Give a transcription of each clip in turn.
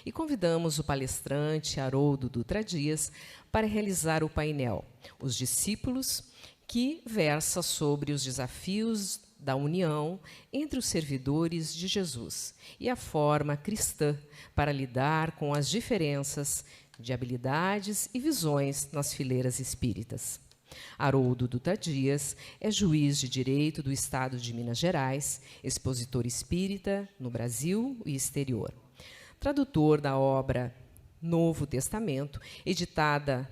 E convidamos o palestrante Haroldo Dutra Dias para realizar o painel Os Discípulos, que versa sobre os desafios da união entre os servidores de Jesus e a forma cristã para lidar com as diferenças de habilidades e visões nas fileiras espíritas. Haroldo Dutra Dias é juiz de direito do Estado de Minas Gerais, expositor espírita no Brasil e exterior. Tradutor da obra Novo Testamento, editada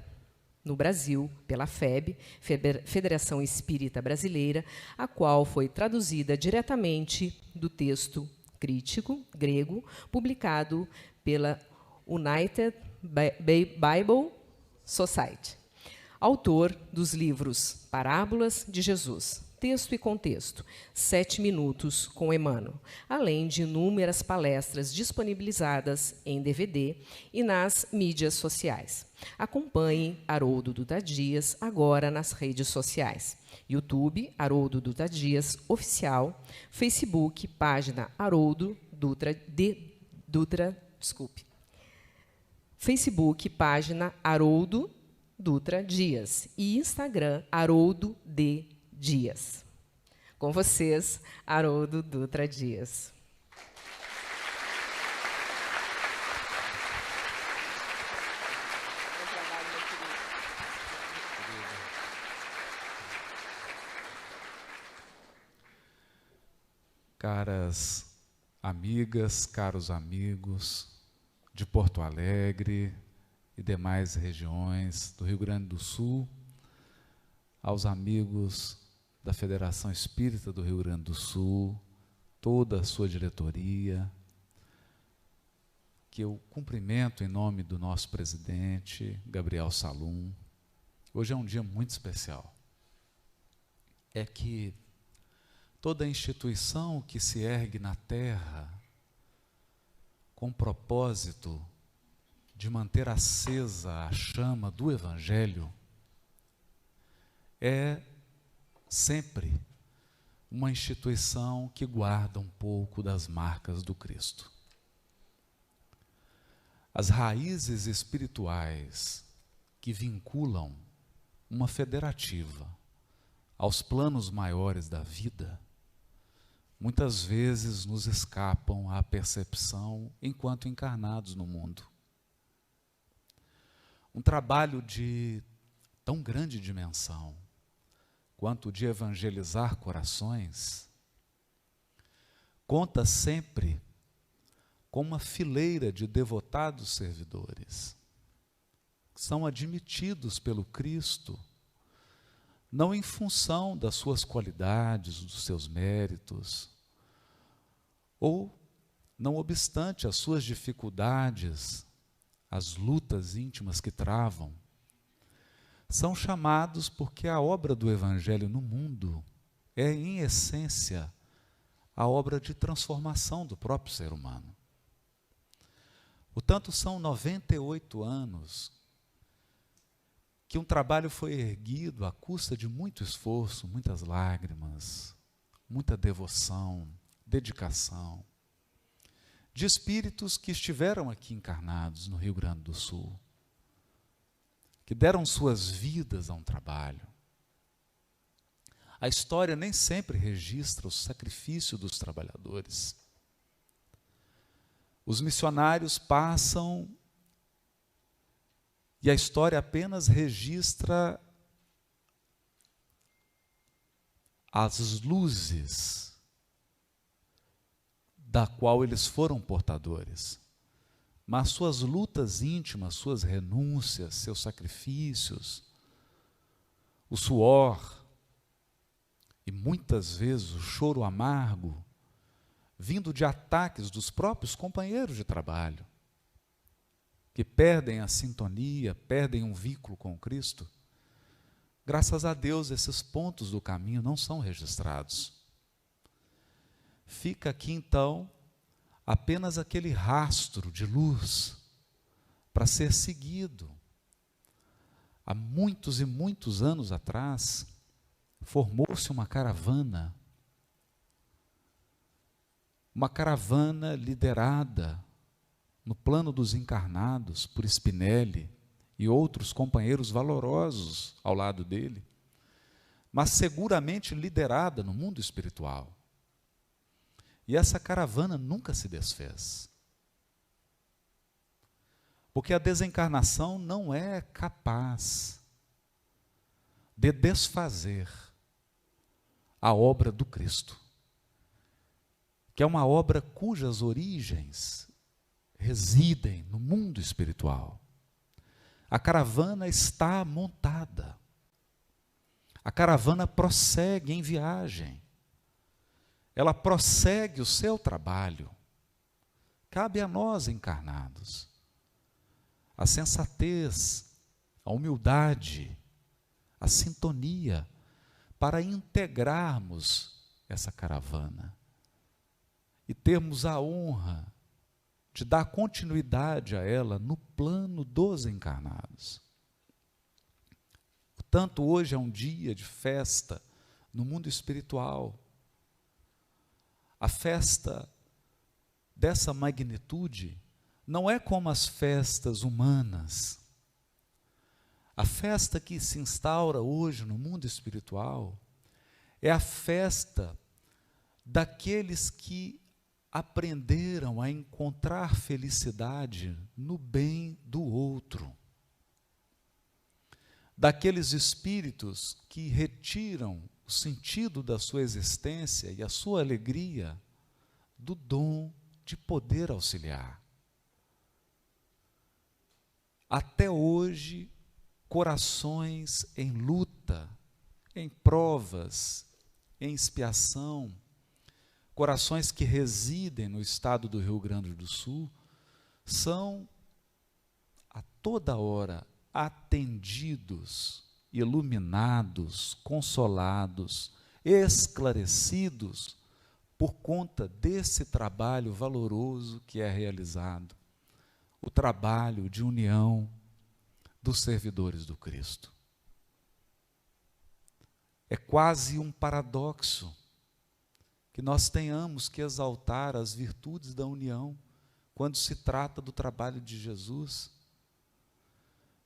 no Brasil pela FEB, Federação Espírita Brasileira, a qual foi traduzida diretamente do texto crítico grego, publicado pela United Bible Society. Autor dos livros Parábolas de Jesus, Texto e Contexto, 7 Minutos com Emmanuel, além de inúmeras palestras disponibilizadas em DVD e nas mídias sociais. Acompanhe Haroldo Dutra Dias agora nas redes sociais. YouTube, Haroldo Dutra Dias Oficial, Facebook, página Haroldo Dutra, Facebook, página Haroldo Dutra Dias e Instagram, Haroldo D. Dias. Com vocês, Haroldo Dutra Dias. Caras amigas, caros amigos de Porto Alegre e demais regiões do Rio Grande do Sul, aos amigos da Federação Espírita do Rio Grande do Sul, toda a sua diretoria, que eu cumprimento em nome do nosso presidente, Gabriel Salum. Hoje é um dia muito especial. É que toda instituição que se ergue na terra com o propósito de manter acesa a chama do Evangelho é sempre uma instituição que guarda um pouco das marcas do Cristo. As raízes espirituais que vinculam uma federativa aos planos maiores da vida, muitas vezes nos escapam à percepção enquanto encarnados no mundo. Um trabalho de tão grande dimensão quanto de evangelizar corações, conta sempre com uma fileira de devotados servidores, que são admitidos pelo Cristo, não em função das suas qualidades, dos seus méritos, ou, não obstante as suas dificuldades, as lutas íntimas que travam, são chamados porque a obra do Evangelho no mundo é, em essência, a obra de transformação do próprio ser humano. Portanto, são 98 anos que um trabalho foi erguido à custa de muito esforço, muitas lágrimas, muita devoção, dedicação, de espíritos que estiveram aqui encarnados no Rio Grande do Sul, que deram suas vidas a um trabalho. A história nem sempre registra o sacrifício dos trabalhadores. Os missionários passam e a história apenas registra as luzes da qual eles foram portadores. Mas suas lutas íntimas, suas renúncias, seus sacrifícios, o suor e muitas vezes o choro amargo, vindo de ataques dos próprios companheiros de trabalho, que perdem a sintonia, perdem um vínculo com Cristo. Graças a Deus, esses pontos do caminho não são registrados. Fica aqui, então, apenas aquele rastro de luz para ser seguido. Há muitos e muitos anos atrás, formou-se uma caravana liderada no plano dos encarnados, por Spinelli e outros companheiros valorosos ao lado dele, mas seguramente liderada no mundo espiritual. E essa caravana nunca se desfez. Porque a desencarnação não é capaz de desfazer a obra do Cristo, que é uma obra cujas origens residem no mundo espiritual. A caravana está montada. A caravana prossegue em viagem. Ela prossegue o seu trabalho. Cabe a nós encarnados a sensatez, a humildade, a sintonia para integrarmos essa caravana e termos a honra de dar continuidade a ela no plano dos encarnados. Portanto, hoje é um dia de festa no mundo espiritual. A festa dessa magnitude não é como as festas humanas. A festa que se instaura hoje no mundo espiritual é a festa daqueles que aprenderam a encontrar felicidade no bem do outro. Daqueles espíritos que retiram o sentido da sua existência e a sua alegria do dom de poder auxiliar. Até hoje, corações em luta, em provas, em expiação, corações que residem no estado do Rio Grande do Sul, são a toda hora atendidos, iluminados, consolados, esclarecidos por conta desse trabalho valoroso que é realizado, o trabalho de união dos servidores do Cristo. É quase um paradoxo que nós tenhamos que exaltar as virtudes da união quando se trata do trabalho de Jesus,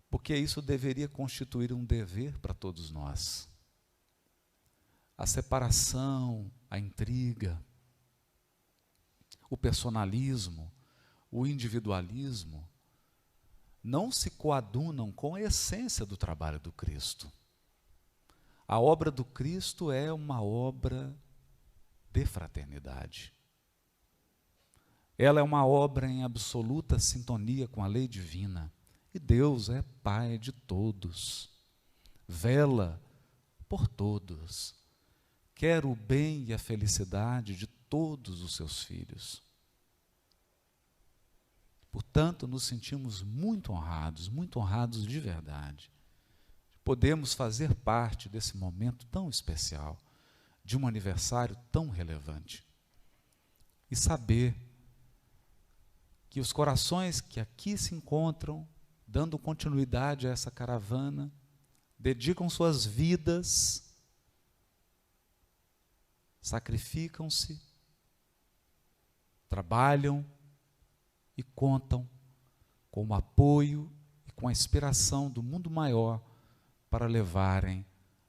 porque isso deveria constituir um dever para todos nós. A separação, a intriga, o personalismo, o individualismo, não se coadunam com a essência do trabalho do Cristo. A obra do Cristo é uma obra de fraternidade. Ela é uma obra em absoluta sintonia com a lei divina. E Deus é Pai de todos, vela por todos, quer o bem e a felicidade de todos os seus filhos. Portanto, nos sentimos muito honrados de verdade. Podemos fazer parte desse momento tão especial, de um aniversário tão relevante. E saber que os corações que aqui se encontram, dando continuidade a essa caravana, dedicam suas vidas, sacrificam-se, trabalham e contam com o apoio e com a inspiração do mundo maior para levarem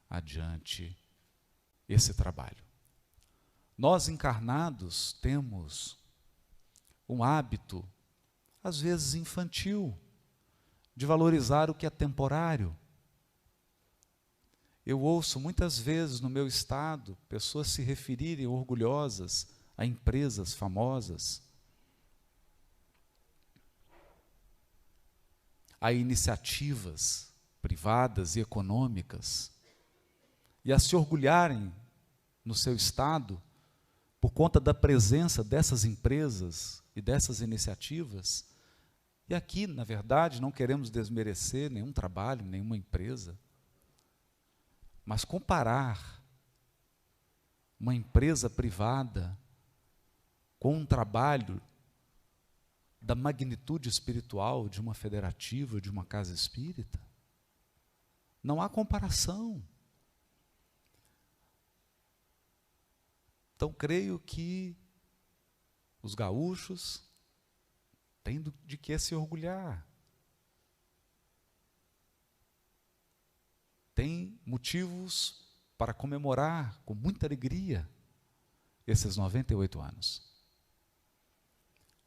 adiante esse trabalho. Nós encarnados temos um hábito, às vezes infantil, de valorizar o que é temporário. Eu ouço muitas vezes no meu estado pessoas se referirem orgulhosas a empresas famosas, a iniciativas privadas e econômicas, e a se orgulharem no seu estado por conta da presença dessas empresas e dessas iniciativas. E aqui, na verdade, não queremos desmerecer nenhum trabalho, nenhuma empresa, mas comparar uma empresa privada com um trabalho da magnitude espiritual de uma federativa, de uma casa espírita, não há comparação. Então, creio que os gaúchos, Tem de que se orgulhar. Tem motivos para comemorar com muita alegria esses 98 anos.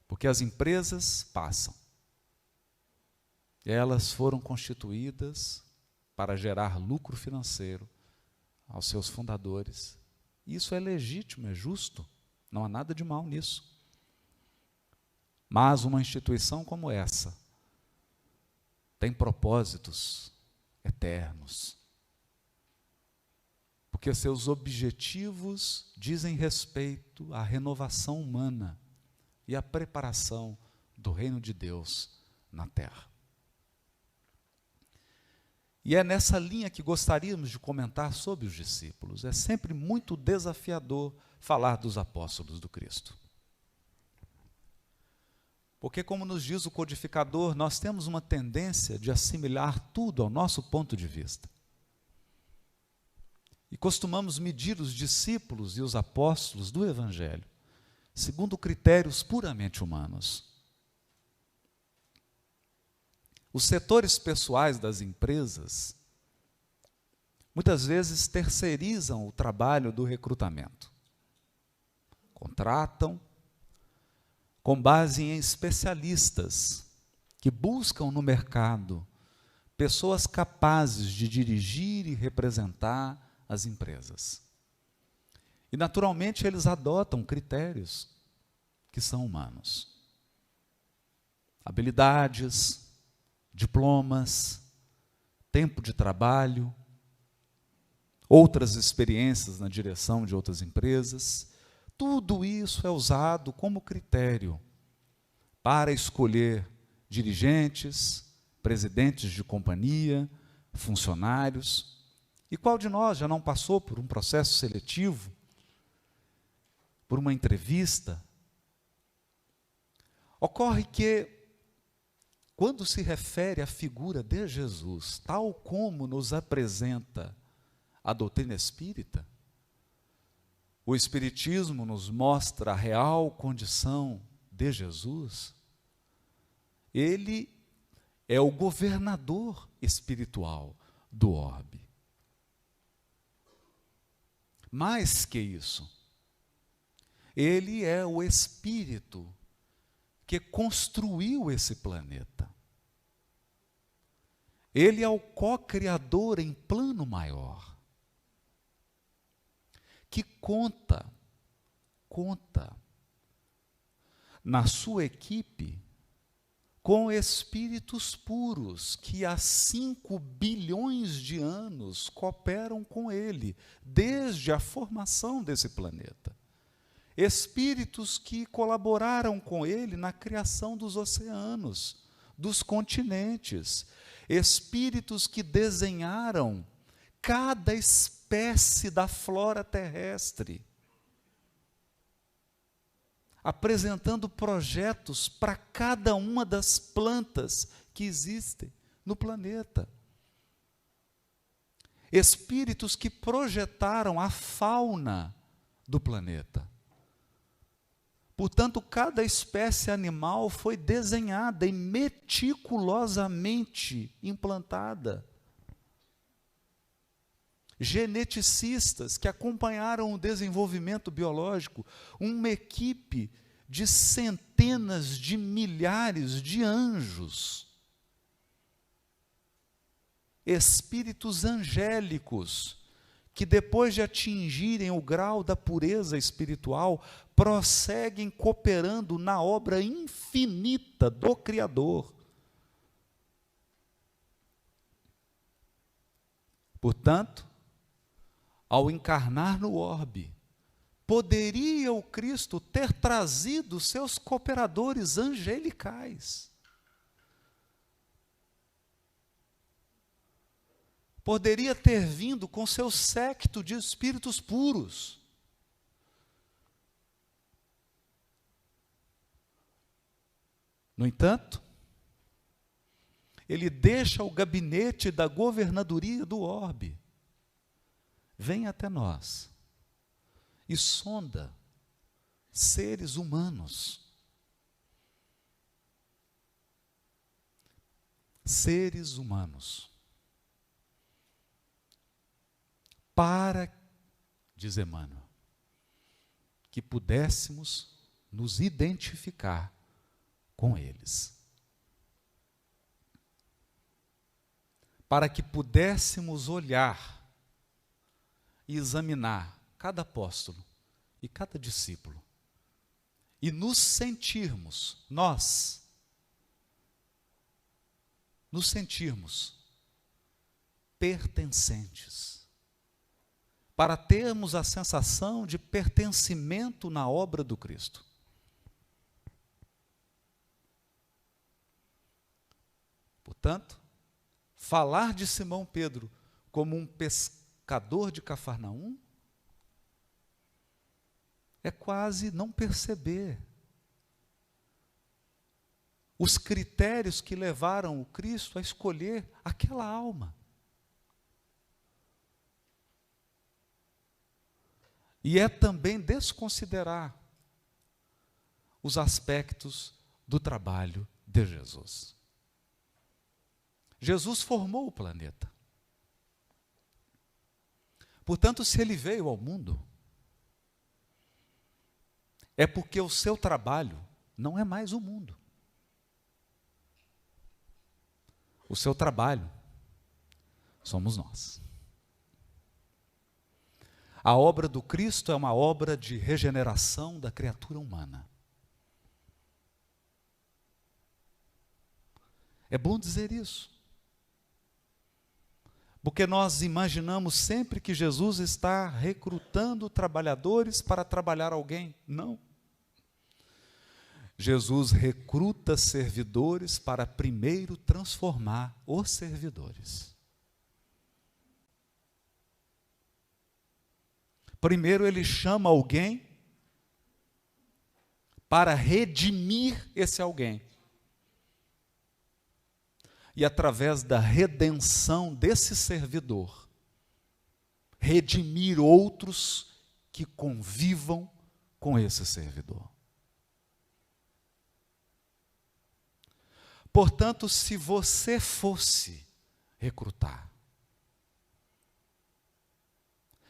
Porque as empresas passam. Elas foram constituídas para gerar lucro financeiro aos seus fundadores. Isso é legítimo, é justo, não há nada de mal nisso. Mas uma instituição como essa tem propósitos eternos. Porque seus objetivos dizem respeito à renovação humana e à preparação do reino de Deus na terra. E é nessa linha que gostaríamos de comentar sobre os discípulos. É sempre muito desafiador falar dos apóstolos do Cristo. Porque, como nos diz o codificador, nós temos uma tendência de assimilar tudo ao nosso ponto de vista. E costumamos medir os discípulos e os apóstolos do Evangelho segundo critérios puramente humanos. Os setores pessoais das empresas muitas vezes terceirizam o trabalho do recrutamento. Contratam com base em especialistas que buscam no mercado pessoas capazes de dirigir e representar as empresas. E, naturalmente, eles adotam critérios que são humanos. Habilidades, diplomas, tempo de trabalho, outras experiências na direção de outras empresas. Tudo isso é usado como critério para escolher dirigentes, presidentes de companhia, funcionários. E qual de nós já não passou por um processo seletivo, por uma entrevista? Ocorre que, quando se refere à figura de Jesus, tal como nos apresenta a doutrina espírita, o Espiritismo nos mostra a real condição de Jesus. Ele é o governador espiritual do orbe. Mais que isso, ele é o Espírito que construiu esse planeta. Ele é o co-criador em plano maior, que conta na sua equipe com espíritos puros que há 5 bilhões de anos cooperam com ele, desde a formação desse planeta. Espíritos que colaboraram com ele na criação dos oceanos, dos continentes. Espíritos que desenharam cada espécie da flora terrestre, apresentando projetos para cada uma das plantas que existem no planeta. Espíritos que projetaram a fauna do planeta. Portanto, cada espécie animal foi desenhada e meticulosamente implantada. Geneticistas que acompanharam o desenvolvimento biológico, uma equipe de centenas de milhares de anjos, espíritos angélicos, que depois de atingirem o grau da pureza espiritual, prosseguem cooperando na obra infinita do Criador. Portanto, ao encarnar no orbe, poderia o Cristo ter trazido seus cooperadores angelicais. Poderia ter vindo com seu séquito de espíritos puros. No entanto, ele deixa o gabinete da governadoria do orbe, vem até nós e sonda seres humanos seres humanos, para, diz Emmanuel, que pudéssemos nos identificar com eles. Para que pudéssemos olhar e examinar cada apóstolo e cada discípulo e nos sentirmos, nos sentirmos pertencentes, para termos a sensação de pertencimento na obra do Cristo. Portanto, falar de Simão Pedro como um pescador de Cafarnaum é quase não perceber os critérios que levaram o Cristo a escolher aquela alma. E é também desconsiderar os aspectos do trabalho de Jesus. Jesus formou o planeta. Portanto, se ele veio ao mundo, é porque o seu trabalho não é mais o mundo. O seu trabalho somos nós. A obra do Cristo é uma obra de regeneração da criatura humana. É bom dizer isso, porque nós imaginamos sempre que Jesus está recrutando trabalhadores para trabalhar alguém. Não. Jesus recruta servidores para primeiro transformar os servidores. Primeiro ele chama alguém para redimir esse alguém. E através da redenção desse servidor, redimir outros que convivam com esse servidor. Portanto, se você fosse recrutar,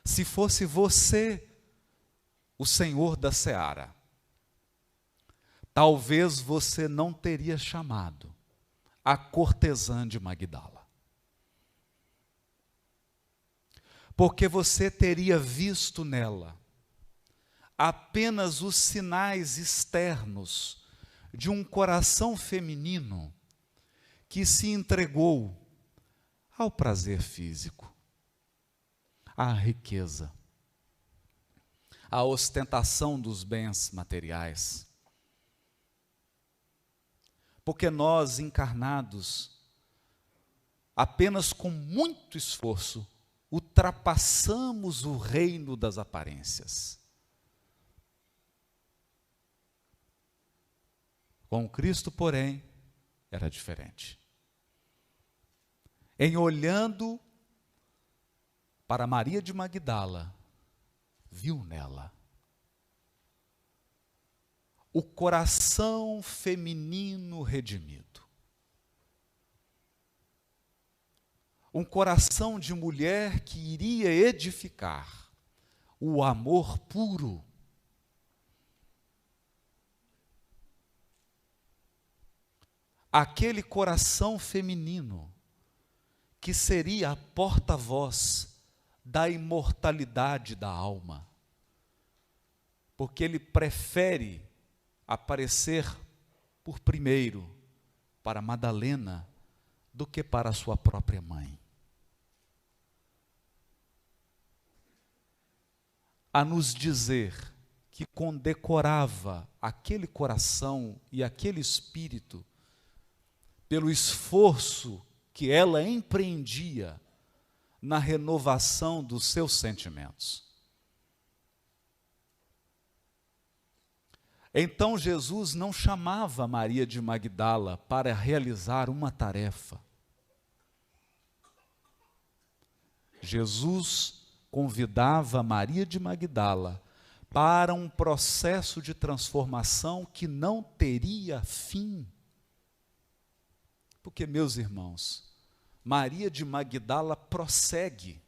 se fosse você o senhor da seara, talvez você não teria chamado a cortesã de Magdala. Porque você teria visto nela apenas os sinais externos de um coração feminino que se entregou ao prazer físico, à riqueza, à ostentação dos bens materiais. Porque nós, encarnados, apenas com muito esforço, ultrapassamos o reino das aparências. Com Cristo, porém, era diferente. Em olhando para Maria de Magdala, viu nela o coração feminino redimido. Um coração de mulher que iria edificar o amor puro. Aquele coração feminino que seria a porta-voz da imortalidade da alma, porque ele prefere aparecer por primeiro para Madalena do que para a sua própria mãe. A nos dizer que condecorava aquele coração e aquele espírito pelo esforço que ela empreendia na renovação dos seus sentimentos. Então Jesus não chamava Maria de Magdala para realizar uma tarefa. Jesus convidava Maria de Magdala para um processo de transformação que não teria fim. Porque, meus irmãos, Maria de Magdala prossegue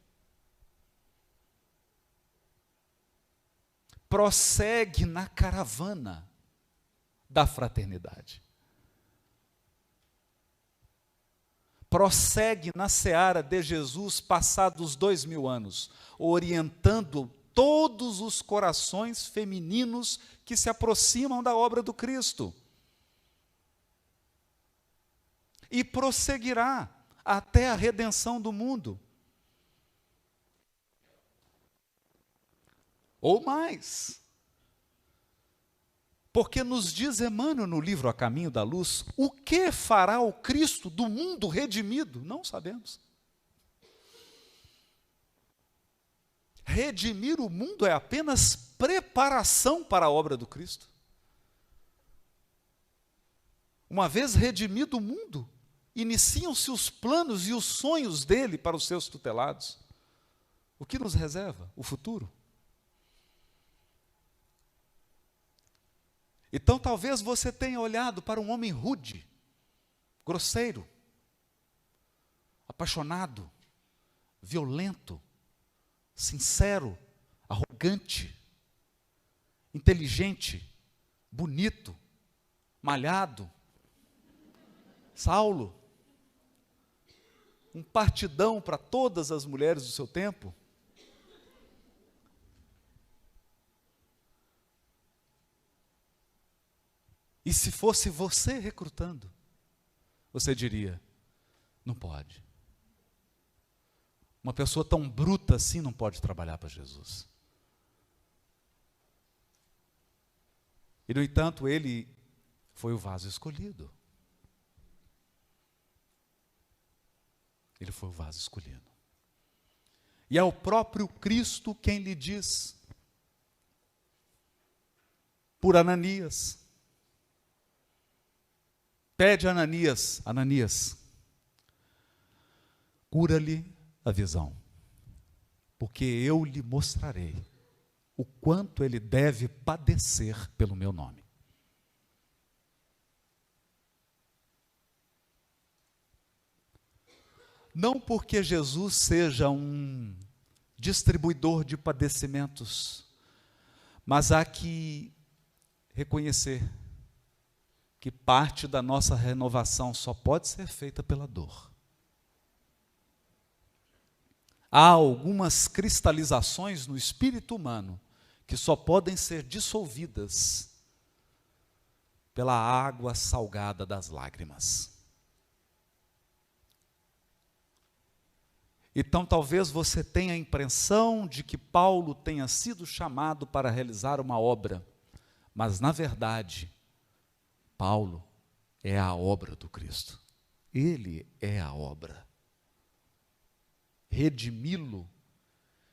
na caravana da fraternidade. Prossegue na seara de Jesus passados 2000 anos, orientando todos os corações femininos que se aproximam da obra do Cristo. E prosseguirá até a redenção do mundo. Ou mais. Porque nos diz Emmanuel no livro A Caminho da Luz, o que fará o Cristo do mundo redimido? Não sabemos. Redimir o mundo é apenas preparação para a obra do Cristo. Uma vez redimido o mundo, iniciam-se os planos e os sonhos dele para os seus tutelados. O que nos reserva? O futuro. Então talvez você tenha olhado para um homem rude, grosseiro, apaixonado, violento, sincero, arrogante, inteligente, bonito, malhado, Saulo, um partidão para todas as mulheres do seu tempo. E se fosse você recrutando, você diria, não pode. Uma pessoa tão bruta assim não pode trabalhar para Jesus. E, no entanto, ele foi o vaso escolhido. Ele foi o vaso escolhido. E é o próprio Cristo quem lhe diz, por Ananias, pede a Ananias, Ananias, cura-lhe a visão, porque eu lhe mostrarei o quanto ele deve padecer pelo meu nome. Não porque Jesus seja um distribuidor de padecimentos, mas há que reconhecer que parte da nossa renovação só pode ser feita pela dor. Há algumas cristalizações no espírito humano que só podem ser dissolvidas pela água salgada das lágrimas. Então talvez você tenha a impressão de que Paulo tenha sido chamado para realizar uma obra, mas na verdade, Paulo é a obra do Cristo. Ele é a obra. Redimi-lo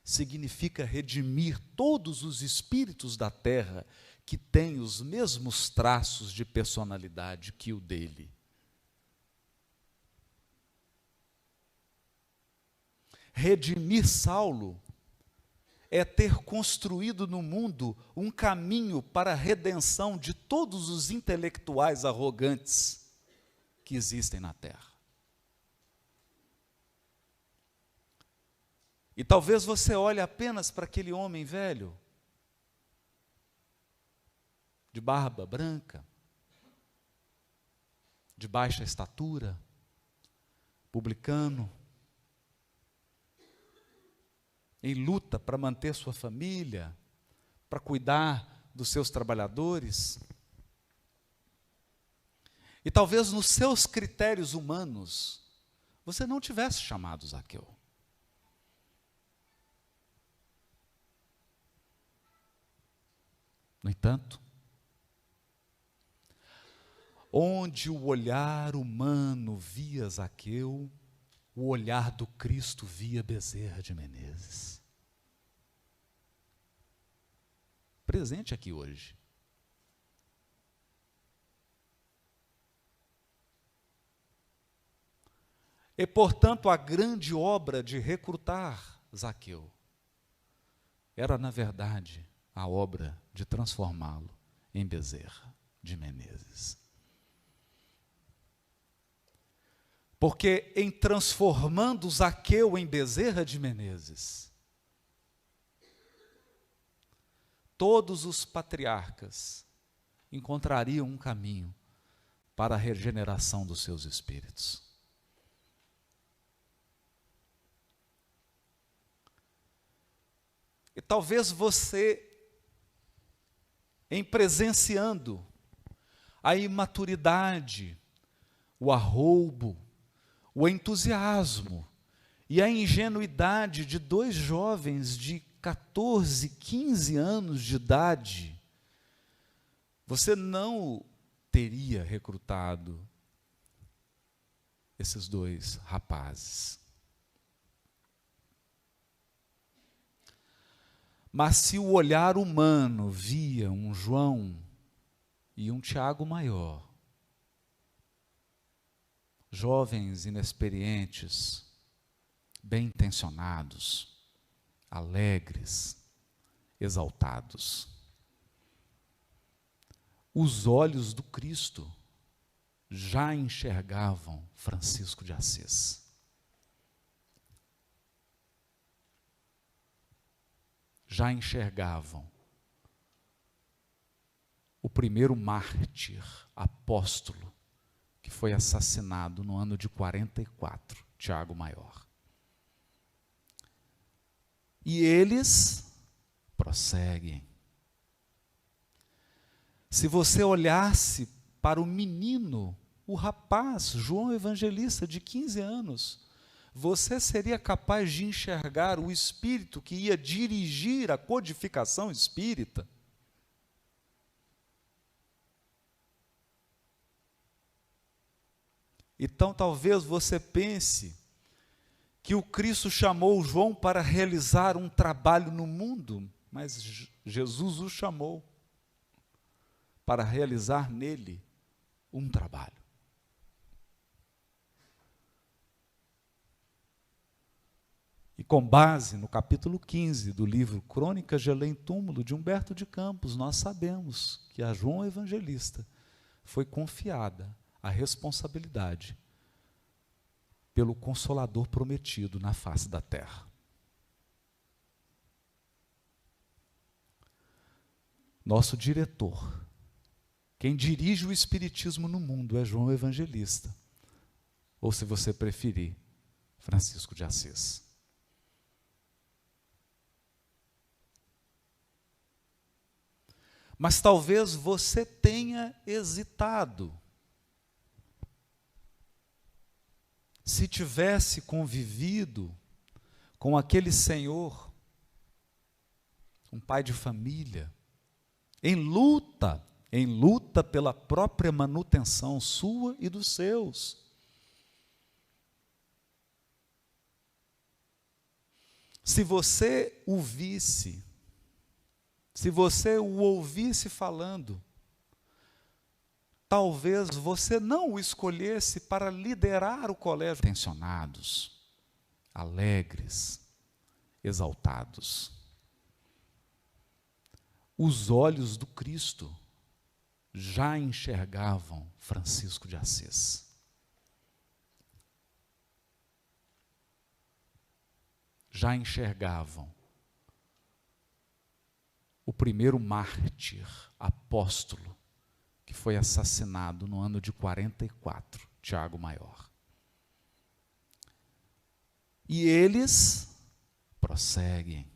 significa redimir todos os espíritos da terra que têm os mesmos traços de personalidade que o dele. Redimir Saulo é ter construído no mundo um caminho para a redenção de todos os intelectuais arrogantes que existem na terra. E talvez você olhe apenas para aquele homem velho, de barba branca, de baixa estatura, publicano, em luta para manter sua família, para cuidar dos seus trabalhadores. E talvez nos seus critérios humanos, você não tivesse chamado Zaqueu. No entanto, onde o olhar humano via Zaqueu, o olhar do Cristo via Bezerra de Menezes. Presente aqui hoje. E, portanto, a grande obra de recrutar Zaqueu era, na verdade, a obra de transformá-lo em Bezerra de Menezes. Porque em transformando Zaqueu em Bezerra de Menezes, todos os patriarcas encontrariam um caminho para a regeneração dos seus espíritos. E talvez você, em presenciando a imaturidade, o arroubo, o entusiasmo e a ingenuidade de dois jovens de 14, 15 anos de idade, você não teria recrutado esses dois rapazes. Mas se o olhar humano via um João e um Tiago maior, jovens inexperientes, bem intencionados, alegres, exaltados, os olhos do Cristo já enxergavam Francisco de Assis. Já enxergavam o primeiro mártir, apóstolo, que foi assassinado no ano de 44, Tiago Maior. E eles prosseguem. Se você olhasse para o menino, o rapaz, João Evangelista, de 15 anos, você seria capaz de enxergar o espírito que ia dirigir a codificação espírita? Então, talvez você pense que o Cristo chamou João para realizar um trabalho no mundo, mas Jesus o chamou para realizar nele um trabalho. E com base no capítulo 15 do livro Crônicas de Além-Túmulo, de Humberto de Campos, nós sabemos que a João Evangelista foi confiada a responsabilidade pelo Consolador prometido na face da terra. Nosso diretor, quem dirige o Espiritismo no mundo é João Evangelista, ou, se você preferir, Francisco de Assis. Mas talvez você tenha hesitado. Se tivesse convivido com aquele senhor, um pai de família, em luta pela própria manutenção sua e dos seus. Se você o visse, se você o ouvisse falando, talvez você não o escolhesse para liderar o colégio. Tensionados, alegres, exaltados. Os olhos do Cristo já enxergavam Francisco de Assis. Já enxergavam o primeiro mártir, apóstolo, que foi assassinado no ano de 44, Tiago Maior. E eles prosseguem.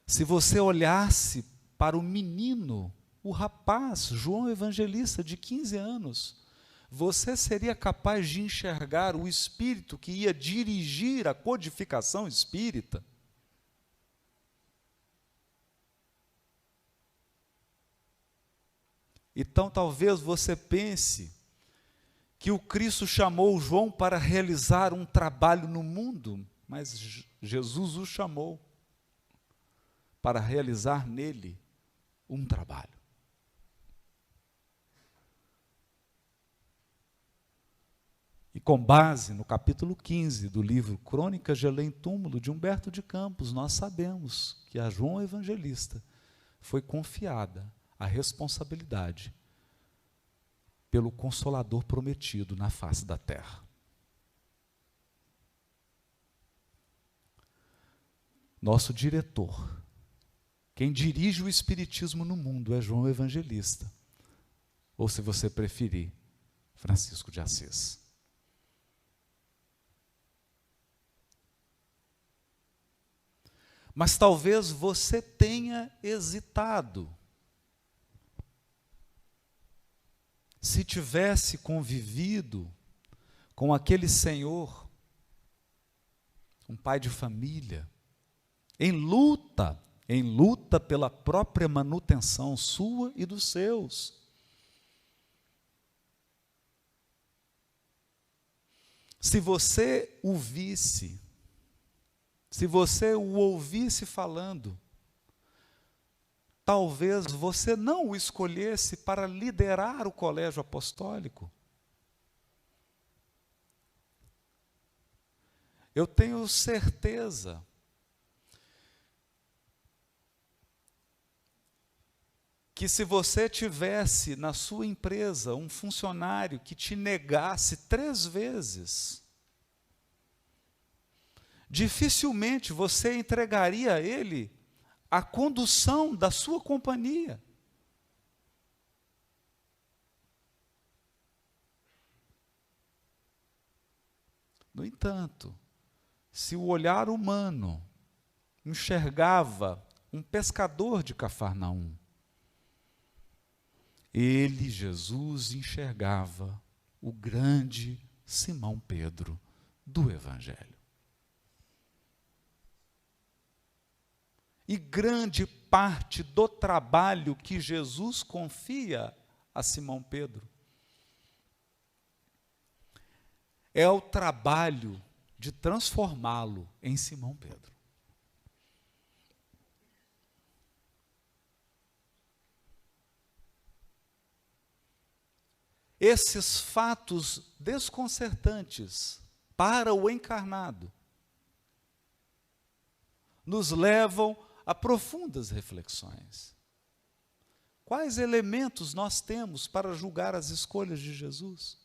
Se você olhasse para o menino, o rapaz, João Evangelista, de 15 anos, você seria capaz de enxergar o espírito que ia dirigir a codificação espírita? Então, talvez você pense que o Cristo chamou João para realizar um trabalho no mundo, mas Jesus o chamou para realizar nele um trabalho. E com base no capítulo 15 do livro Crônicas de Além-Túmulo, de Humberto de Campos, nós sabemos que a João Evangelista foi confiada a responsabilidade pelo Consolador prometido na face da terra. Nosso diretor, quem dirige o Espiritismo no mundo, é João Evangelista. Ou, se você preferir, Francisco de Assis. Mas talvez você tenha hesitado. Se tivesse convivido com aquele senhor, um pai de família, em luta pela própria manutenção sua e dos seus. Se você o visse, se você o ouvisse falando, talvez você não o escolhesse para liderar o colégio apostólico. Eu tenho certeza que, se você tivesse na sua empresa um funcionário que te negasse 3 vezes, dificilmente você entregaria a ele a condução da sua companhia. No entanto, se o olhar humano enxergava um pescador de Cafarnaum, ele, Jesus, enxergava o grande Simão Pedro do Evangelho. E grande parte do trabalho que Jesus confia a Simão Pedro é o trabalho de transformá-lo em Simão Pedro. Esses fatos desconcertantes para o encarnado nos levam a profundas reflexões. Quais elementos nós temos para julgar as escolhas de Jesus?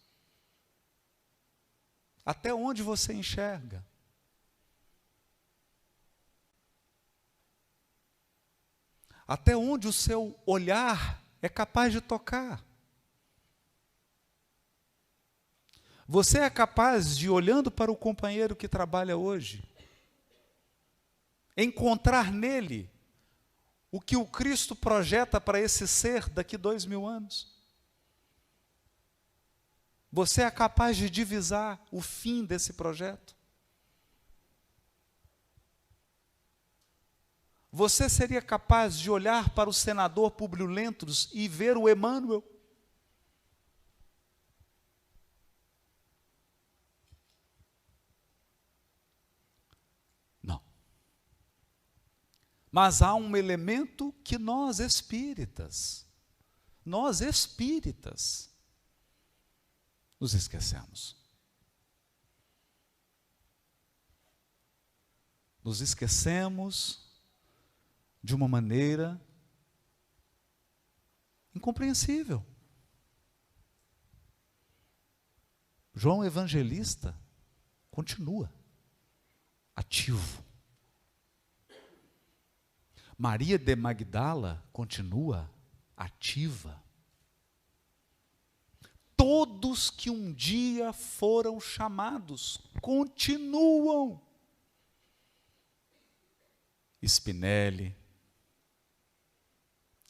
Até onde você enxerga? Até onde o seu olhar é capaz de tocar? Você é capaz de, olhando para o companheiro que trabalha hoje, encontrar nele o que o Cristo projeta para esse ser daqui 2000 anos? Você é capaz de divisar o fim desse projeto? Você seria capaz de olhar para o senador Públio Lentulus e ver o Emmanuel? Não. Mas há um elemento que nós espíritas, nos esquecemos. Nos esquecemos de uma maneira incompreensível. João Evangelista continua ativo. Maria de Magdala continua ativa. Todos que um dia foram chamados continuam. Spinelli,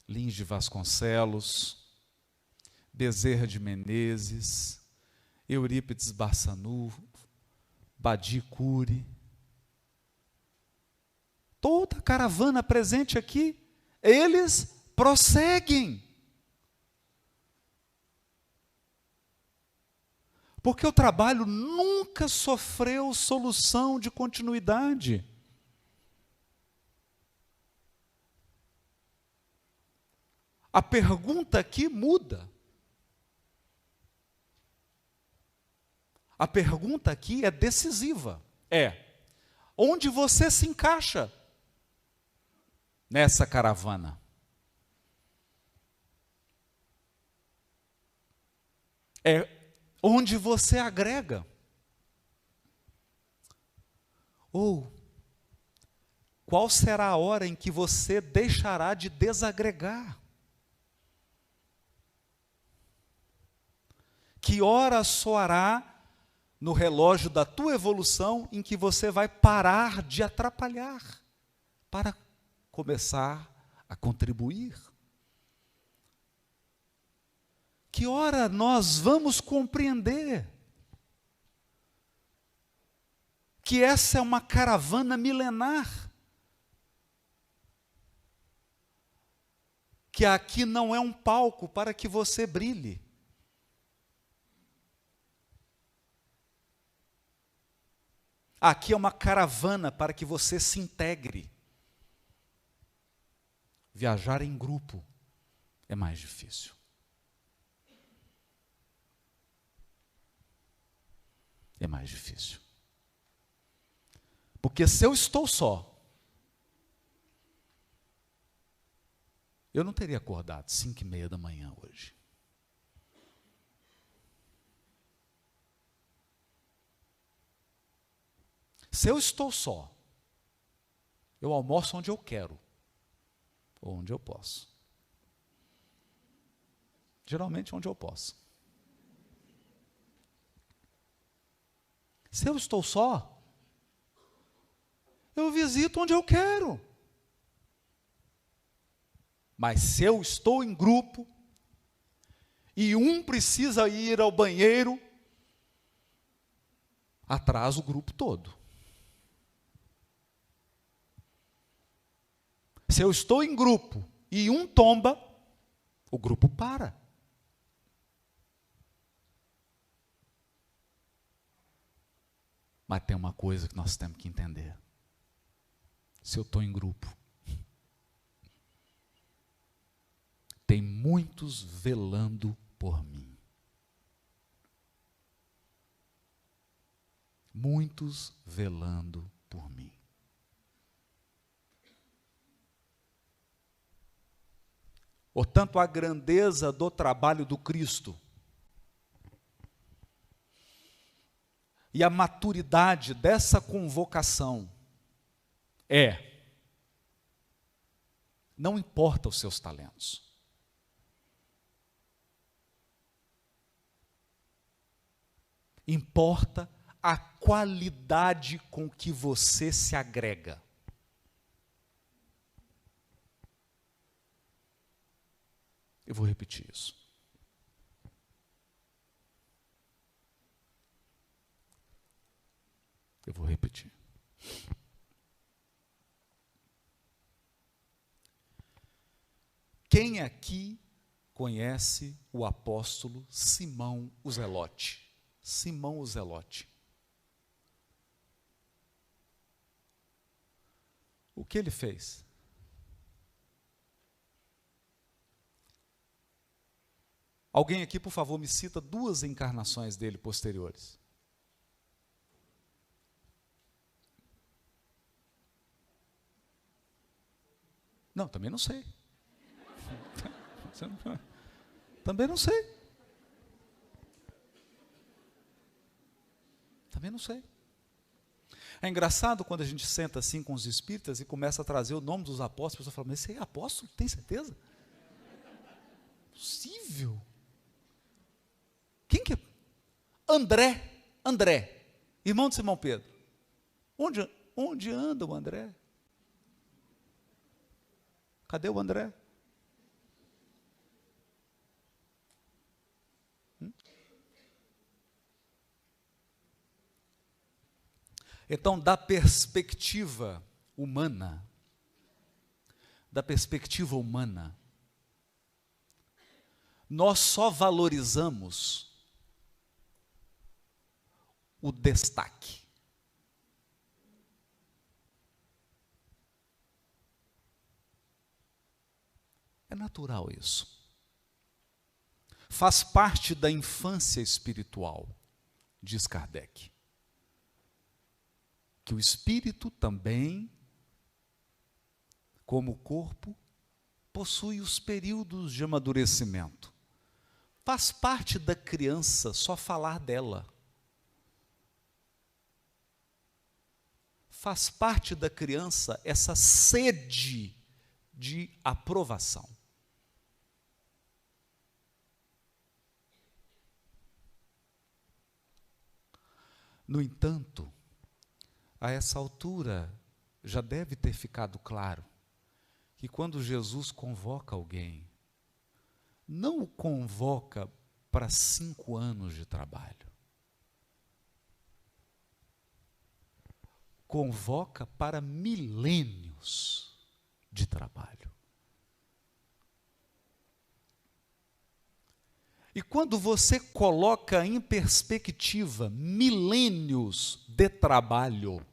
Lins de Vasconcelos, Bezerra de Menezes, Eurípides Barçanufo, Badi Curi, toda a caravana presente aqui, eles prosseguem. Porque o trabalho nunca sofreu solução de continuidade. A pergunta aqui muda. A pergunta aqui é decisiva. Onde você se encaixa nessa caravana? É onde você agrega. Ou qual será a hora em que você deixará de desagregar? Que hora soará no relógio da tua evolução em que você vai parar de atrapalhar para começar a contribuir? Que hora nós vamos compreender que essa é uma caravana milenar? Que aqui não é um palco para que você brilhe. Aqui é uma caravana para que você se integre. Viajar em grupo é mais difícil. É mais difícil. Porque se eu estou só, eu não teria acordado 5:30 da manhã hoje. Se eu estou só, eu almoço onde eu quero, ou onde eu posso. Geralmente onde eu posso. Se eu estou só, eu visito onde eu quero. Mas se eu estou em grupo, e um precisa ir ao banheiro, atrasa o grupo todo. Se eu estou em grupo e um tomba, o grupo para. Mas tem uma coisa que nós temos que entender. Se eu estou em grupo, tem muitos velando por mim. Muitos velando por mim. Portanto, a grandeza do trabalho do Cristo e a maturidade dessa convocação não importa os seus talentos. Importa a qualidade com que você se agrega. Eu vou repetir isso. Eu vou repetir. Quem aqui conhece o apóstolo Simão o Zelote? Simão o Zelote. O que ele fez? Alguém aqui, por favor, me cita 2 encarnações dele posteriores. Não, também não sei. Também não sei. Também não sei. É engraçado quando a gente senta assim com os espíritas e começa a trazer o nome dos apóstolos, a pessoa fala, mas esse aí é apóstolo? Tem certeza? Possível? Quem que é? André, irmão de Simão Pedro. Onde anda o André? Cadê o André? Então, da perspectiva humana, nós só valorizamos o destaque. É natural isso. Faz parte da infância espiritual, diz Kardec. Que o espírito também, como o corpo, possui os períodos de amadurecimento. Faz parte da criança só falar dela. Faz parte da criança essa sede de aprovação. No entanto, a essa altura, já deve ter ficado claro que quando Jesus convoca alguém, não o convoca para 5 anos de trabalho. Convoca para milênios de trabalho. E quando você coloca em perspectiva milênios de trabalho,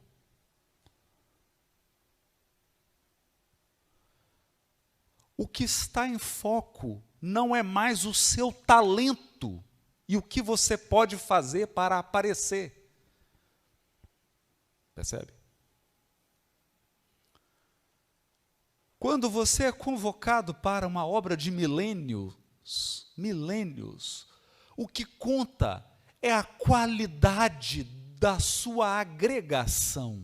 o que está em foco não é mais o seu talento e o que você pode fazer para aparecer. Percebe? Quando você é convocado para uma obra de milênios, o que conta é a qualidade da sua agregação.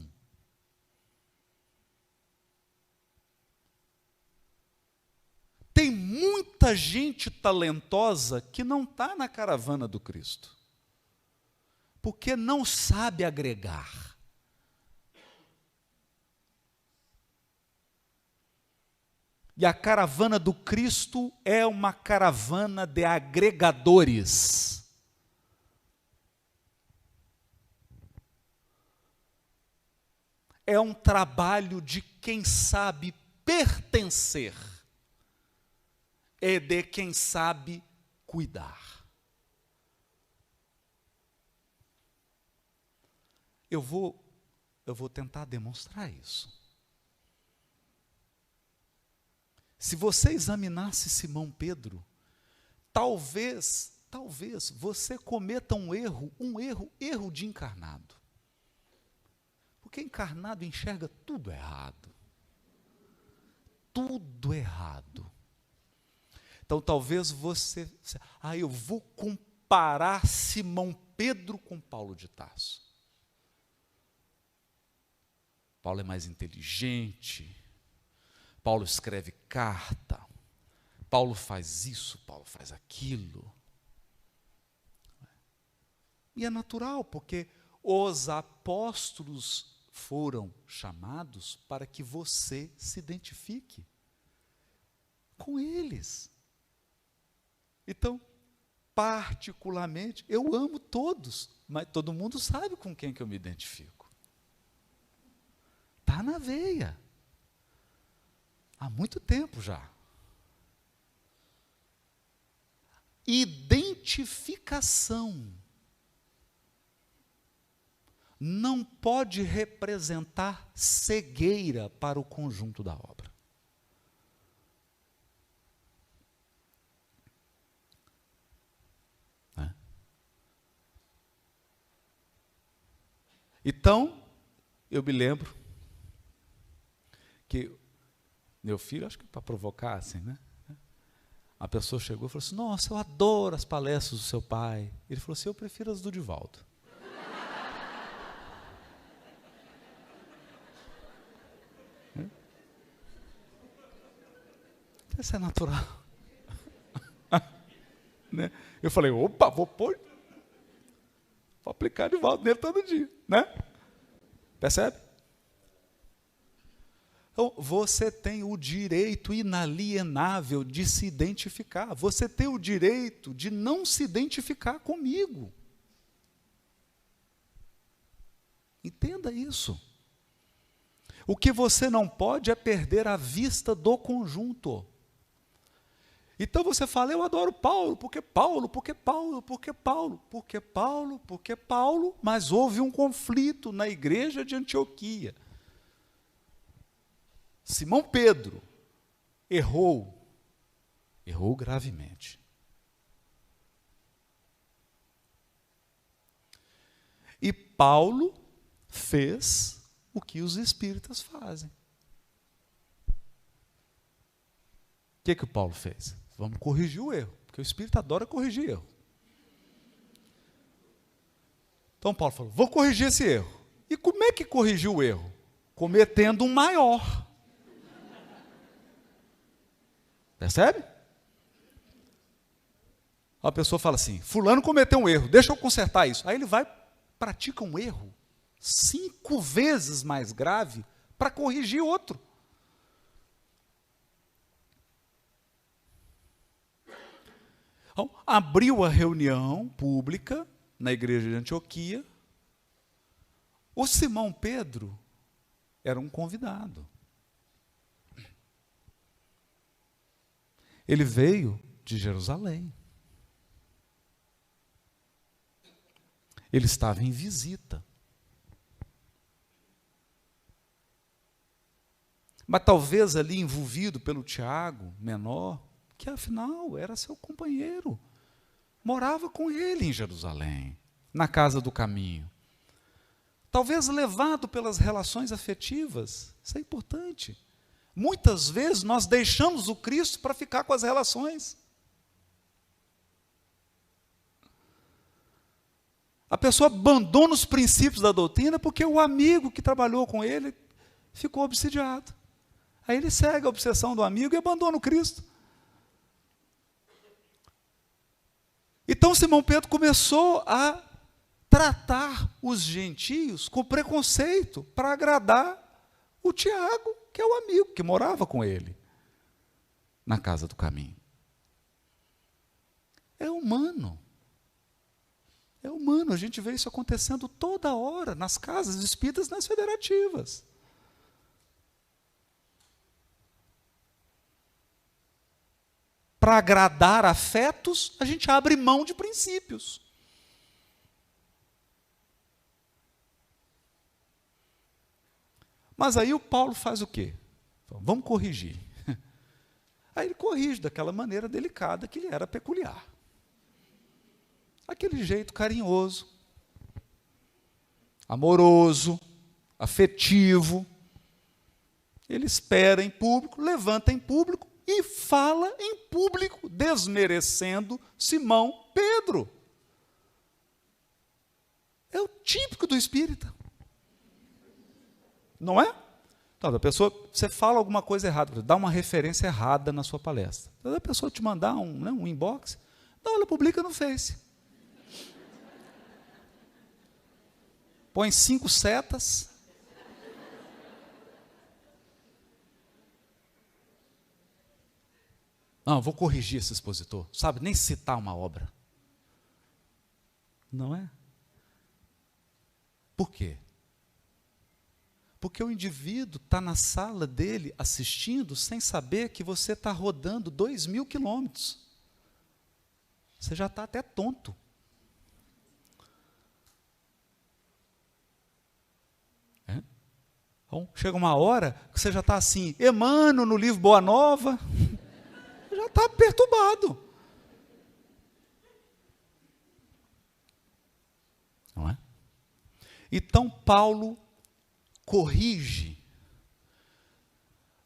Tem muita gente talentosa que não está na caravana do Cristo, porque não sabe agregar. E a caravana do Cristo é uma caravana de agregadores. É um trabalho de quem sabe pertencer. É de quem sabe cuidar. Eu vou tentar demonstrar isso. Se você examinasse Simão Pedro, talvez você cometa um erro de encarnado. Porque encarnado enxerga tudo errado. Tudo errado. Então talvez eu vou comparar Simão Pedro com Paulo de Tarso. Paulo é mais inteligente, Paulo escreve carta, Paulo faz isso, Paulo faz aquilo. E é natural, porque os apóstolos foram chamados para que você se identifique com eles. Então, particularmente, eu amo todos, mas todo mundo sabe com quem que eu me identifico. Está na veia. Há muito tempo já. Identificação não pode representar cegueira para o conjunto da obra. Então, eu me lembro que meu filho, acho que para provocar assim, né? A pessoa chegou e falou assim: nossa, eu adoro as palestras do seu pai. Ele falou assim: eu prefiro as do Divaldo. Isso é natural. Né? Eu falei: opa, vou aplicar Divaldo nele todo dia, né? Percebe? Então, você tem o direito inalienável de se identificar. Você tem o direito de não se identificar comigo. Entenda isso. O que você não pode é perder a vista do conjunto. Então você fala: eu adoro Paulo, porque Paulo, porque Paulo, porque Paulo, porque Paulo, porque Paulo, mas houve um conflito na igreja de Antioquia. Simão Pedro errou gravemente. E Paulo fez o que os espíritas fazem. O que o Paulo fez? Vamos corrigir o erro, porque o Espírito adora corrigir erro. Então Paulo falou, vou corrigir esse erro. E como é que corrigiu o erro? Cometendo um maior. Percebe? A pessoa fala assim, fulano cometeu um erro, deixa eu consertar isso. Aí ele vai, pratica um erro 5 vezes mais grave para corrigir outro. Então, abriu a reunião pública na igreja de Antioquia. O Simão Pedro era um convidado. Ele veio de Jerusalém. Ele estava em visita. Mas talvez ali envolvido pelo Tiago, menor, que afinal era seu companheiro, morava com ele em Jerusalém, na casa do caminho. Talvez levado pelas relações afetivas, isso é importante. Muitas vezes nós deixamos o Cristo para ficar com as relações. A pessoa abandona os princípios da doutrina porque o amigo que trabalhou com ele ficou obsidiado. Aí ele segue a obsessão do amigo e abandona o Cristo. Então Simão Pedro começou a tratar os gentios com preconceito para agradar o Tiago, que é o amigo que morava com ele na casa do caminho. É humano. É humano, a gente vê isso acontecendo toda hora, nas casas espíritas, nas federativas. Para agradar afetos, a gente abre mão de princípios. Mas aí o Paulo faz o quê? Vamos corrigir. Aí ele corrige daquela maneira delicada que lhe era peculiar. Aquele jeito carinhoso, amoroso, afetivo. Ele espera em público, levanta em público e fala em público, desmerecendo Simão Pedro. É o típico do espírita. Não é? Então, a pessoa, você fala alguma coisa errada, dá uma referência errada na sua palestra. Então, a pessoa te mandar um inbox, não, ela publica no Face. Põe 5 setas. Não, vou corrigir esse expositor. Sabe, nem citar uma obra. Não é? Por quê? Porque o indivíduo está na sala dele assistindo sem saber que você está rodando 2.000 quilômetros. Você já está até tonto. É? Então, chega uma hora que você já está assim, Emmanuel no livro Boa Nova, já está perturbado. Não é? Então, Paulo corrige,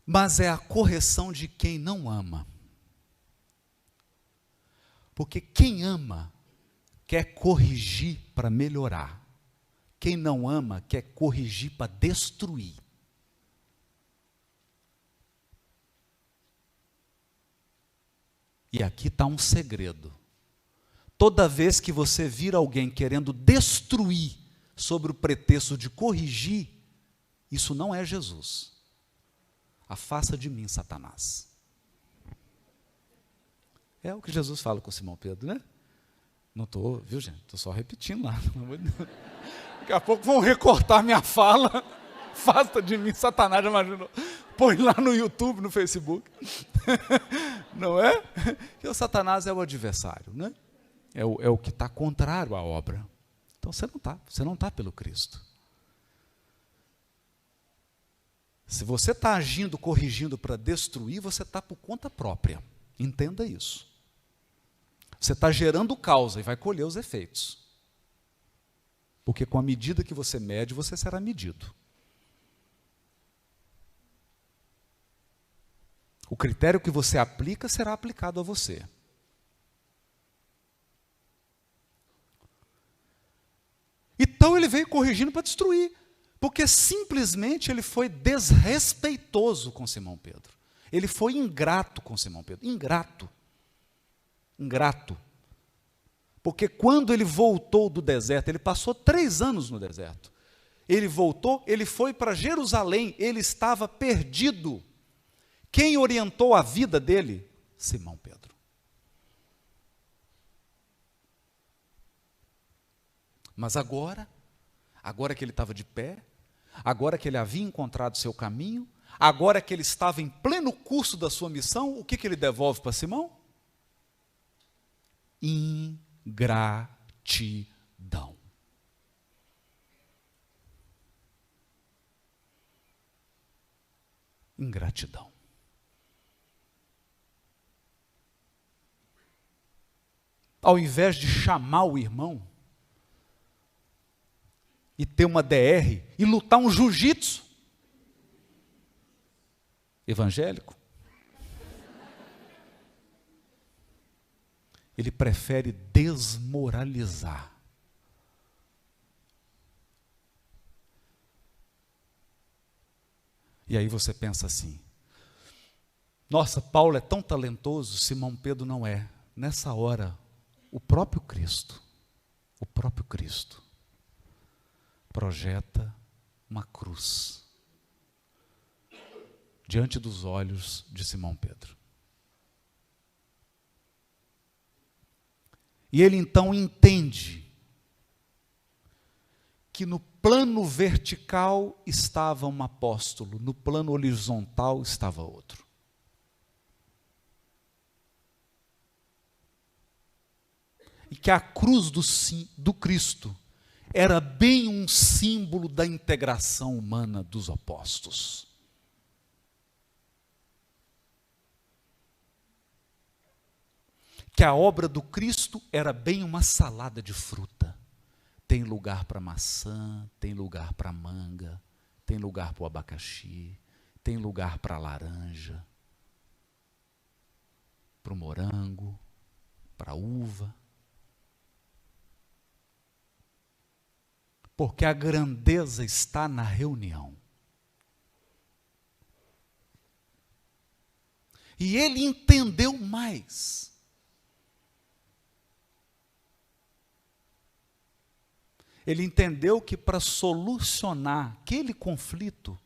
mas é a correção de quem não ama. Porque quem ama quer corrigir para melhorar. Quem não ama quer corrigir para destruir. E aqui está um segredo. Toda vez que você vir alguém querendo destruir sobre o pretexto de corrigir, isso não é Jesus. Afasta de mim, Satanás. É o que Jesus fala com Simão Pedro, né? Não estou, viu gente? Estou só repetindo lá. Daqui a pouco vão recortar minha fala. Afasta de mim, Satanás, já imaginou? Põe lá no YouTube, no Facebook. Não é? Porque o Satanás é o adversário, né? É o que está contrário à obra. Então você não está pelo Cristo. Se você está agindo, corrigindo para destruir, você está por conta própria. Entenda isso. Você está gerando causa e vai colher os efeitos. Porque com a medida que você mede, você será medido. O critério que você aplica será aplicado a você. Então ele veio corrigindo para destruir, porque simplesmente ele foi desrespeitoso com Simão Pedro. Ele foi ingrato com Simão Pedro. Ingrato. Porque quando ele voltou do deserto, ele passou 3 anos no deserto. Ele voltou, ele foi para Jerusalém, ele estava perdido. Quem orientou a vida dele? Simão Pedro. Mas agora que ele estava de pé, agora que ele havia encontrado seu caminho, agora que ele estava em pleno curso da sua missão, o que ele devolve para Simão? Ingratidão. Ingratidão. Ao invés de chamar o irmão e ter uma DR e lutar um jiu-jitsu evangélico, ele prefere desmoralizar. E aí você pensa assim: nossa, Paulo é tão talentoso, Simão Pedro não é. Nessa hora, o próprio Cristo projeta uma cruz diante dos olhos de Simão Pedro. E ele então entende que no plano vertical estava um apóstolo, no plano horizontal estava outro. E que a cruz do Cristo era bem um símbolo da integração humana dos opostos. Que a obra do Cristo era bem uma salada de fruta. Tem lugar para maçã, tem lugar para manga, tem lugar para o abacaxi, tem lugar para a laranja, para o morango, para a uva. Porque a grandeza está na reunião. E ele entendeu mais. Ele entendeu que para solucionar aquele conflito,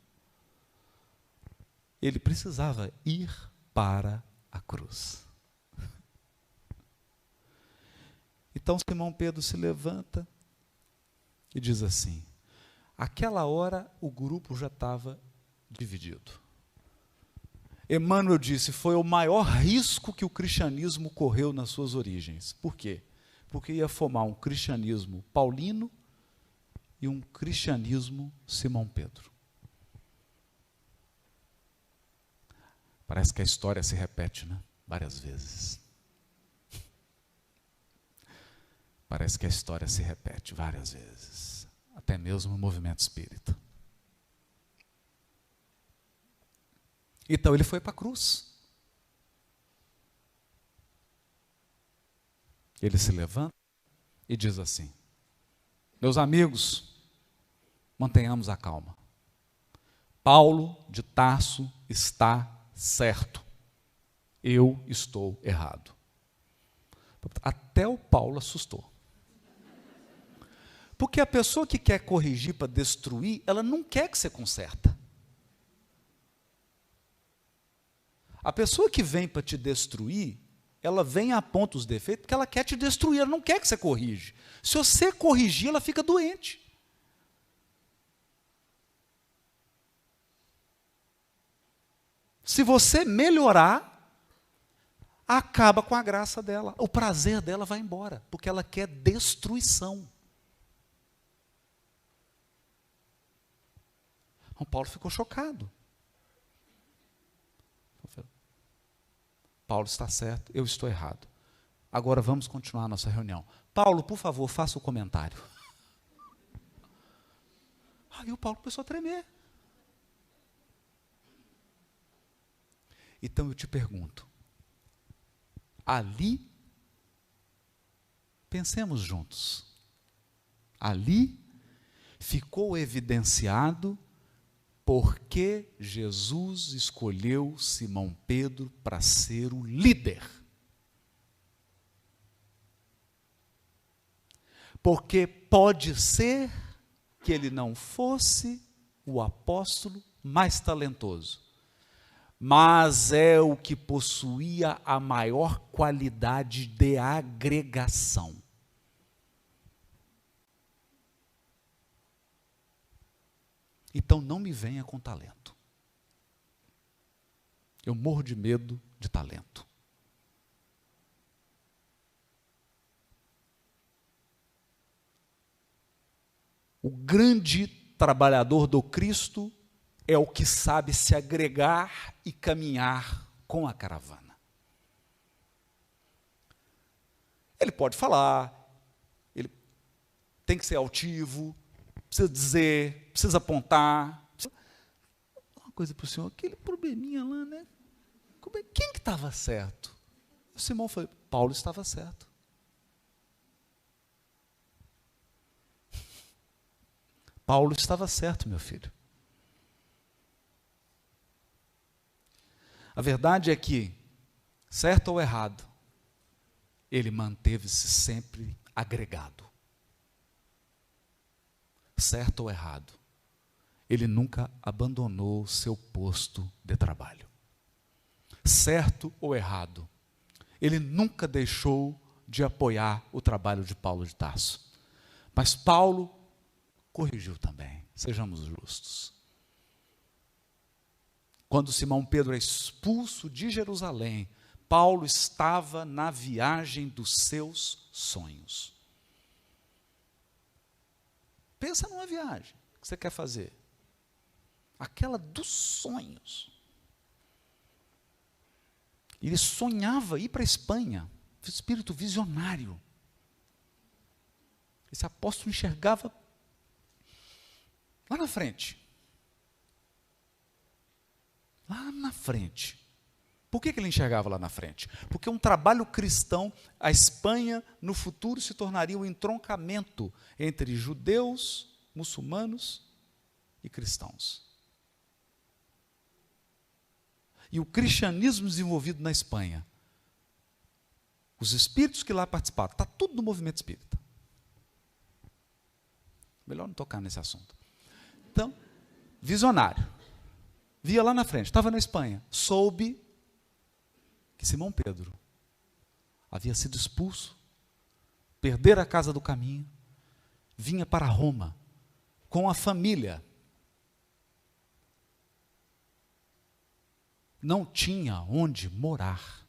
ele precisava ir para a cruz. Então Simão Pedro se levanta e diz assim: aquela hora o grupo já estava dividido. Emmanuel disse, foi o maior risco que o cristianismo correu nas suas origens. Por quê? Porque ia formar um cristianismo paulino e um cristianismo Simão Pedro. Parece que a história se repete, né? Várias vezes. Parece que a história se repete várias vezes. Até mesmo no movimento espírita. Então ele foi para a cruz. Ele se levanta e diz assim: meus amigos, mantenhamos a calma. Paulo de Tarso está certo. Eu estou errado. Até o Paulo assustou. Porque a pessoa que quer corrigir para destruir, ela não quer que você conserta. A pessoa que vem para te destruir, ela vem e aponta os defeitos porque ela quer te destruir, ela não quer que você corrige. Se você corrigir, ela fica doente. Se você melhorar, acaba com a graça dela. O prazer dela vai embora, porque ela quer destruição. Então, Paulo ficou chocado. Paulo está certo, eu estou errado. Agora vamos continuar a nossa reunião. Paulo, por favor, faça o comentário. Aí o Paulo começou a tremer. Então eu te pergunto, ali, pensemos juntos, ali ficou evidenciado porque Jesus escolheu Simão Pedro para ser o líder. Porque pode ser que ele não fosse o apóstolo mais talentoso, mas é o que possuía a maior qualidade de agregação. Então não me venha com talento. Eu morro de medo de talento. O grande trabalhador do Cristo é o que sabe se agregar e caminhar com a caravana. Ele pode falar, ele tem que ser altivo, precisa dizer, precisa apontar. Uma coisa para o senhor, aquele probleminha lá, né? Quem que estava certo? O Simão falou, Paulo estava certo. Paulo estava certo, meu filho. A verdade é que, certo ou errado, ele manteve-se sempre agregado. Certo ou errado, ele nunca abandonou seu posto de trabalho. Certo ou errado, ele nunca deixou de apoiar o trabalho de Paulo de Tarso. Mas Paulo corrigiu também, sejamos justos. Quando Simão Pedro é expulso de Jerusalém, Paulo estava na viagem dos seus sonhos. Pensa numa viagem que você quer fazer. Aquela dos sonhos. Ele sonhava ir para a Espanha, espírito visionário. Esse apóstolo enxergava lá na frente. Lá na frente. Por que ele enxergava lá na frente? Porque um trabalho cristão, a Espanha, no futuro, se tornaria um entroncamento entre judeus, muçulmanos e cristãos. E o cristianismo desenvolvido na Espanha, os espíritos que lá participaram, está tudo no movimento espírita. Melhor não tocar nesse assunto. Então, visionário. Via lá na frente, estava na Espanha, soube que Simão Pedro havia sido expulso, perdera a casa do caminho, vinha para Roma com a família. Não tinha onde morar.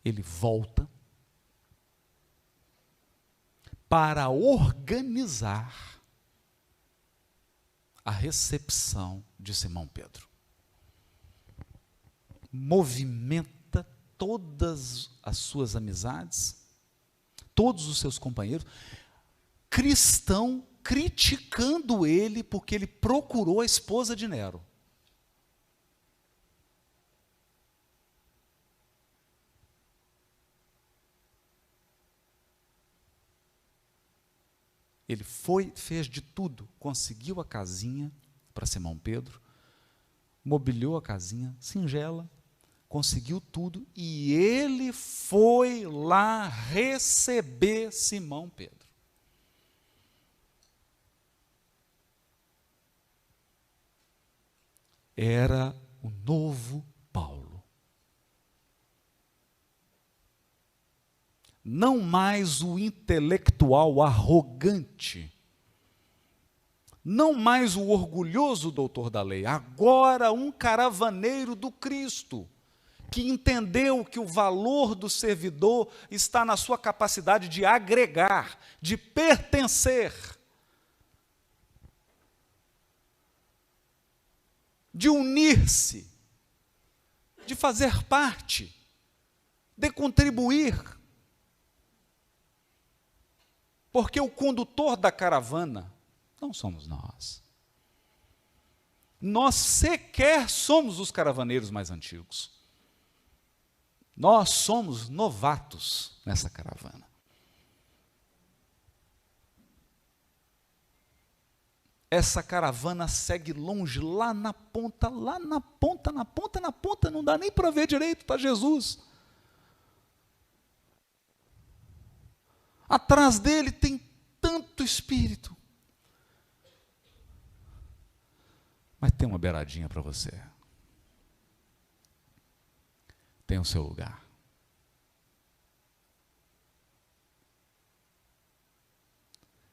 Ele volta para organizar a recepção de Simão Pedro. Movimenta todas as suas amizades, todos os seus companheiros, cristão criticando ele porque ele procurou a esposa de Nero. Ele fez de tudo, conseguiu a casinha para Simão Pedro, mobiliou a casinha, singela, conseguiu tudo, e ele foi lá receber Simão Pedro. Era o novo Paulo. Não mais o intelectual arrogante, não mais o orgulhoso doutor da lei, agora um caravaneiro do Cristo, que entendeu que o valor do servidor está na sua capacidade de agregar, de pertencer, de unir-se, de fazer parte, de contribuir. Porque o condutor da caravana não somos nós. Nós sequer somos os caravaneiros mais antigos. Nós somos novatos nessa caravana. essa caravana segue longe, lá na ponta, não dá nem para ver direito, está Jesus. Atrás dele tem tanto espírito. Mas tem uma beiradinha para você. Tem o seu lugar.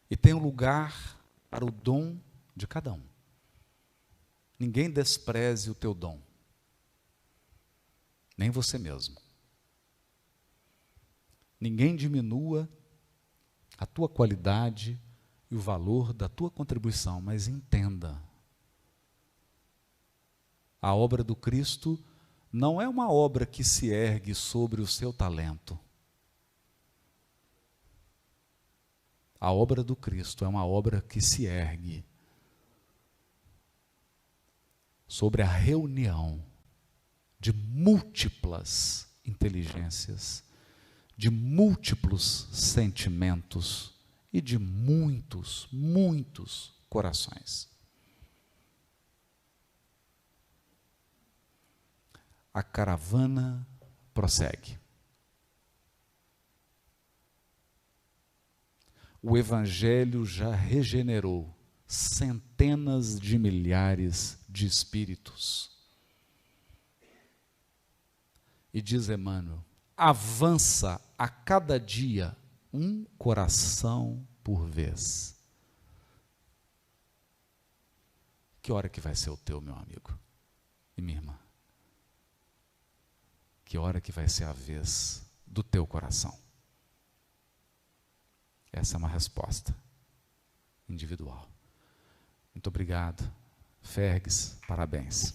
E tem um lugar para o dom de cada um. Ninguém despreze o teu dom. Nem você mesmo. Ninguém diminua a tua qualidade e o valor da tua contribuição, mas entenda. A obra do Cristo não é uma obra que se ergue sobre o seu talento. A obra do Cristo é uma obra que se ergue sobre a reunião de múltiplas inteligências, de múltiplos sentimentos e de muitos corações. A caravana prossegue. O Evangelho já regenerou centenas de milhares de espíritos. E diz Emmanuel, avança a cada dia um coração por vez. Que hora que vai ser o teu, meu amigo e minha irmã? Que hora que vai ser a vez do teu coração? Essa é uma resposta individual. Muito obrigado. Fergues, parabéns.